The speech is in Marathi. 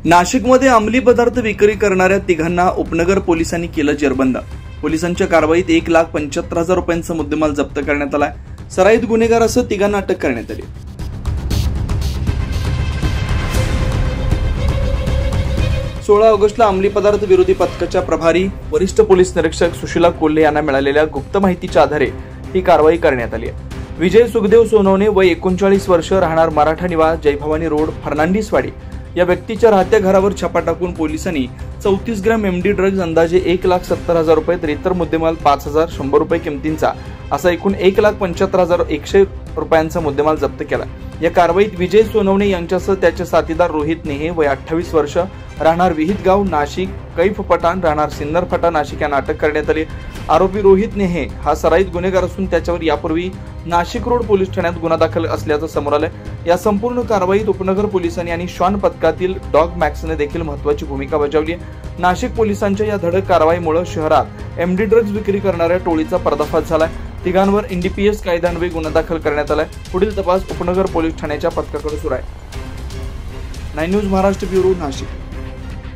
नाशिकमध्ये अंमली पदार्थ विक्री करणाऱ्या तिघांना उपनगर पोलिसांनी केलं जेरबंद। पोलिसांच्या कारवाईत 1,75,000 रुपयांचा मुद्देमाल जप्त करण्यात आलाय। सराईत गुन्हेगार असं तिघांना अटक करण्यात आली। 16 ऑगस्टला अंमली पदार्थ विरोधी पथकाच्या प्रभारी वरिष्ठ पोलीस निरीक्षक सुशीला कोल्हे यांना मिळालेल्या गुप्त माहितीच्या आधारे ही कारवाई करण्यात आली आहे। विजय सुखदेव सोनवणे वय 39 वर्ष, राहणार मराठा निवास, जयभवानी रोड, फर्नांडिसवाडी या व्यक्तीच्या राहत्या घरावर छापा टाकून पोलिसांनी 34 ग्रॅम एमडी ड्रग्ज अंदाजे 1,70,000 रुपये तर इतर मुद्देमाल 5,100 रुपये किमतींचा असा एकूण 1,75,100 रुपयांचा मुद्देमाल जप्त केला। या कारवाईत विजय सोनवणे यांच्यासह त्याचे साथीदार रोहित नेहे वय 28 वर्ष, राहणार विहित गाव, नाशिक, कैफ पठाण, राहणार सिन्नर फाटा, नाशिक यांना अटक करण्यात आली। आरोपी रोहित नेहे हा सराईत गुन्हेगार असून त्याच्यावर यापूर्वी नाशिक रोड पोलीस ठाण्यात गुन्हा दाखल असल्याचं समोर आलंय। या संपूर्ण कारवाईत उपनगर पोलिसांनी आणि श्वान पथकातील डॉग मॅक्सने देखील महत्त्वाची भूमिका बजावली आहे। नाशिक पोलिसांच्या या धडक कारवाईमुळे शहरात एमडी ड्रग्ज विक्री करणाऱ्या टोळीचा पर्दाफाश झालाय। तिघांवर एनडीपीएस कायद्यान्वये गुन्हा दाखल करण्यात आलाय। पुढील तपास उपनगर पोलीस ठाण्याच्या पथकाकडे सुरू आहे। 9 न्यूज महाराष्ट्र ब्युरो, नाशिक।